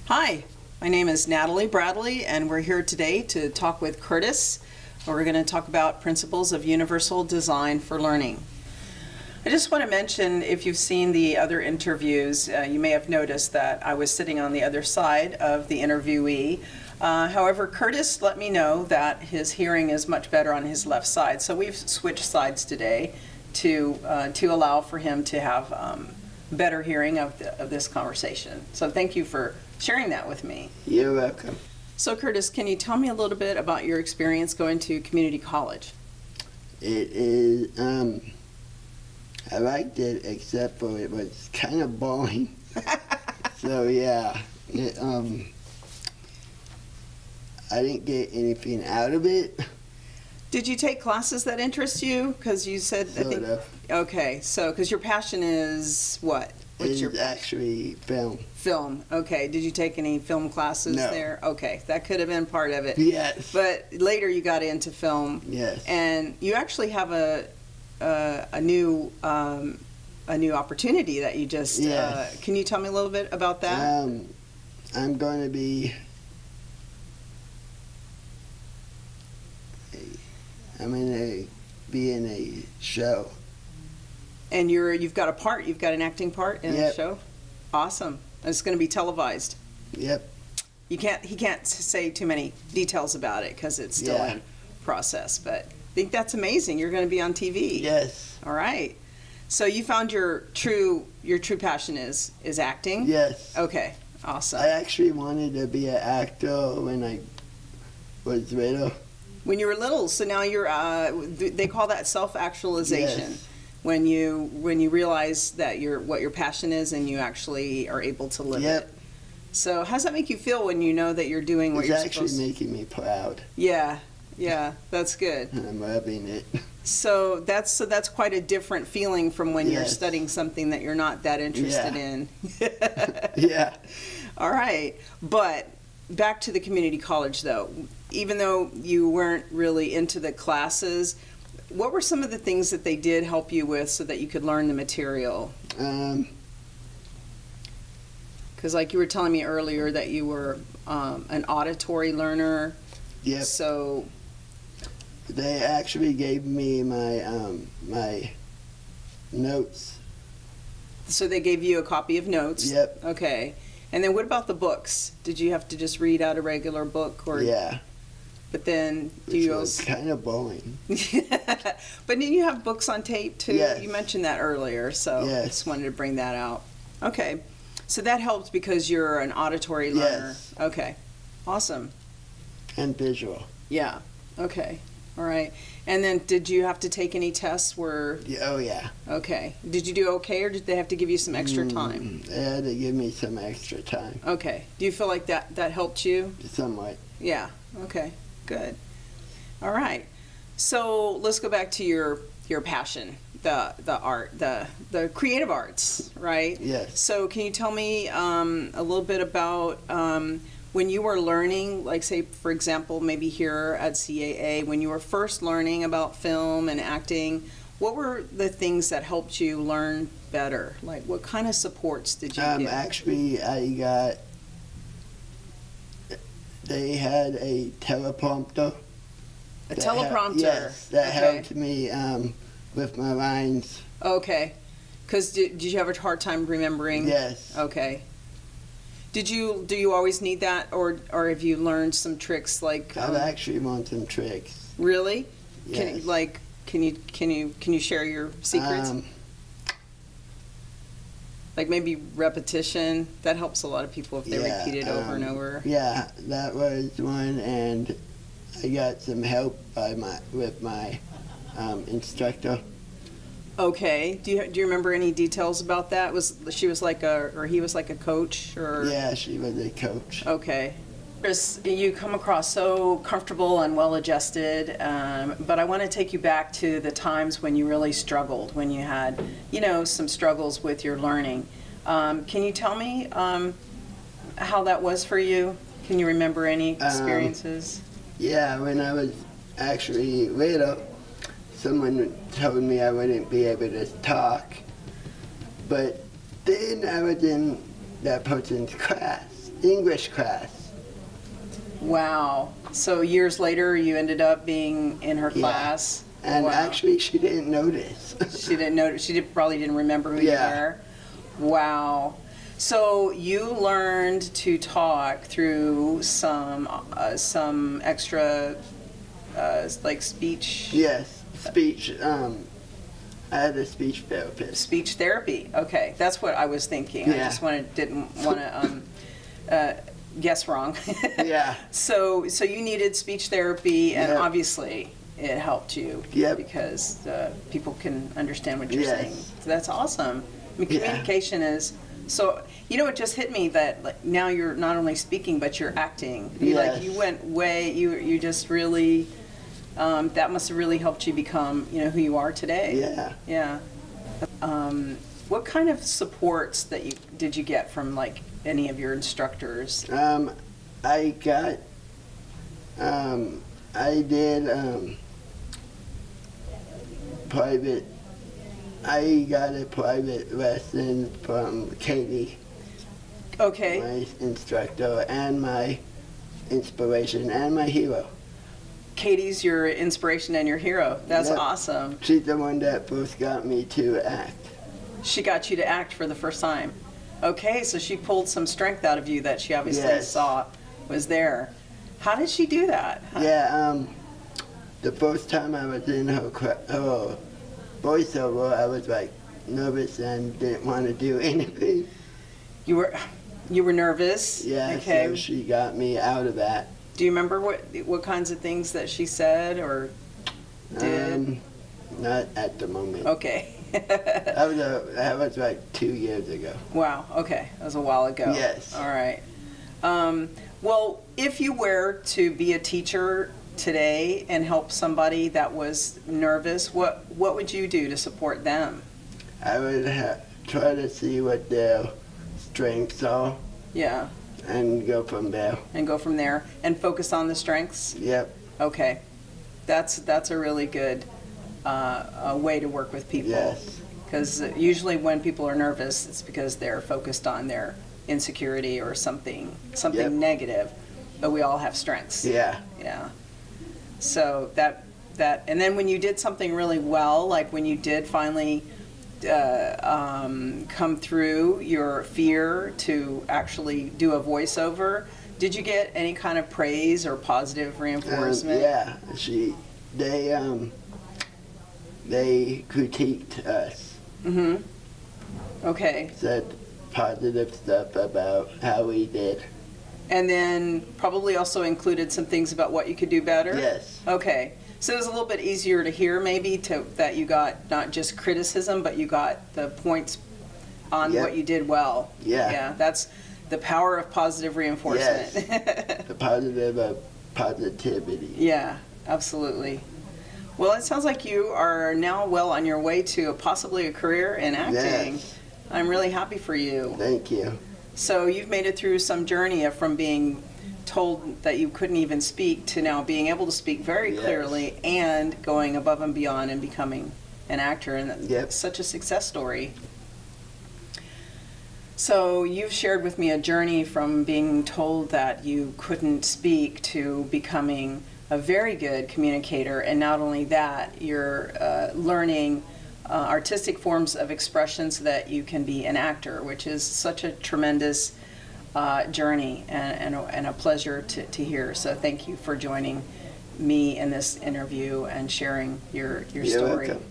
Hi, my name is Natalie Bradley, and we're here today to talk with Curtis. We're going to talk about principles of universal design for learning. I just want to mention, if you've seen the other interviews, you may have noticed that I was sitting on the other side of the interviewee. However, Curtis let me know that his hearing is much better on his left side, so we've switched sides today to allow for him to have better hearing of this conversation. So thank you for sharing that with me. You're welcome. So Curtis, can you tell me a little bit about your experience going to community college? It is, I liked it, except for it was kind of boring. So yeah, I didn't get anything out of it. Did you take classes that interest you? Because you said, Sort of. Okay, so, because your passion is what? What's your It's actually film. Film, okay. Did you take any film classes No. there? Okay, that could have been part of it. Yes. But later you got into film. Yes. And you actually have a new opportunity that you just, Yes. Can you tell me a little bit about that? I'm going to be, I'm going to be in a show. And you've got an acting part in the Yep. show? Awesome. And it's going to be televised. Yep. He can't say too many details about it because it's still Yeah. in process, but I think that's amazing. You're going to be on TV. Yes. All right. So you found your true passion is acting? Yes. Okay. Awesome. I actually wanted to be an actor when I was little. When you were little, so now you're they call that self-actualization. Yes. When you realize that what your passion is and you actually are able to live Yep. it. So how does that make you feel when you know that you're doing what It's you're actually supposed to? making me proud. Yeah, that's good. I'm loving it. So that's quite a different feeling from when you're Yes. studying something that you're not that interested Yeah. in. Yeah. All right, but back to the community college though. Even though you weren't really into the classes, what were some of the things that they did help you with so that you could learn the material? Because like you were telling me earlier that you were an auditory learner. Yep. So They actually gave me my my notes. so they gave you a copy of notes. Yep. Okay. And then what about the books? Did you have to just read out a regular book, or? Yeah. But then do Which you was also? kind of boring. But then you have books on tape too. Yes. You mentioned that earlier, so I Yes. just wanted to bring that out. Okay. So that helps because you're an auditory learner. Yes. Okay. Awesome. And visual. Yeah. Okay. All right. And then did you have to take any tests where? Yeah, oh yeah. Okay. Did you do okay, or did they have to give you some extra time? They had to give me some extra time. Okay. Do you feel like that helped you? Somewhat. Yeah. Okay. Good. All right. So let's go back to your passion, the art, the creative arts, right? Yes. So can you tell me a little bit about when you were learning, like say for example, maybe here at CAA, when you were first learning about film and acting, what were the things that helped you learn better? Like what kind of supports did you get? Actually, they had a teleprompter. A teleprompter. Yes, that Okay. helped me with my lines. Okay. Because did you have a hard time remembering? Yes. Okay. Do you always need that, or have you learned some tricks like? I've actually learned some tricks. Really? Yes. Can you share your secrets? Like maybe repetition. That helps a lot of people if they repeat it over and over. Yeah, that was one, and I got some help with my instructor. Okay. Do you remember any details about that? He was like a coach, or? Yeah, she was a coach. Okay. Chris, you come across so comfortable and well-adjusted, but I want to take you back to the times when you really struggled, when you had, some struggles with your learning. Can you tell me how that was for you? Can you remember any experiences? Yeah, when I was actually little, someone told me I wouldn't be able to talk, but then I was in that person's class, English class. Wow. So years later, you ended up being in her Yeah. class. And Wow. actually, she didn't notice. She didn't know. Probably didn't remember who you Yeah. were. Wow. So you learned to talk through some extra like speech. Yes, speech. I had a speech therapist. Speech therapy. Okay, that's what I was thinking. I Yeah. just didn't want to guess wrong. Yeah. So you needed speech therapy, and Yep. obviously it helped you. Yep. Because people can understand what you're Yes. saying. So that's awesome. I mean, Yeah. communication is so. You know, it just hit me that like, now you're not only speaking but you're acting. Yes. You went way. You just really. That must have really helped you become, who you are today. Yeah. Yeah. What kind of supports did you get from like any of your instructors? I got. I did private. I got a private lesson from Katie, Okay. my instructor, and my inspiration, and my hero. Katie's your inspiration and your hero. That's Yep. awesome. She's the one that first got me to act. She got you to act for the first time. Okay, so she pulled some strength out of you that she obviously Yes. saw was there. How did she do that? Yeah, the first time I was in her voiceover, I was like nervous and didn't want to do anything. You were nervous. Yeah, Okay. so she got me out of that. Do you remember what kinds of things that she said or did? Not at the moment. Okay. That was like 2 years ago. Wow, okay, that was a while ago. Yes. All right. Well, if you were to be a teacher today and help somebody that was nervous, what would you do to support them? I would try to see what their strengths are Yeah, and go from there. and go from there and focus on the strengths? Yep. Okay. That's a really good way to work with people. Yes. Because Yep. when people are nervous, it's because they're focused on their insecurity or something Yep. negative. But we all have strengths. Yeah. Yeah. So that and then when you did something really well, like when you did finally come through your fear to actually do a voiceover, did you get any kind of praise or positive reinforcement? Yeah. They critiqued us. Mm-hmm. Okay. Said positive stuff about how we did. And then probably also included some things about what you could do better? Yes. Okay. So it was a little bit easier to hear maybe that you got not just criticism, but you got the points on Yep. what you did well. Yeah. Yeah, that's the power of positive reinforcement. The positive of positivity. Yeah, absolutely. Well, it sounds like you are now well on your way to possibly a career in acting. Yes. I'm really happy for you. Thank you. So you've made it through some journey from being told that you couldn't even speak to now being able to speak very Yes. clearly and going above and beyond and becoming an actor, and that's Yep. such a success story. So you've shared with me a journey from being told that you couldn't speak to becoming a very good communicator, and not only that, you're learning artistic forms of expression so that you can be an actor, which is such a tremendous journey and a pleasure to hear. So thank you for joining me in this interview and sharing your You're story. welcome.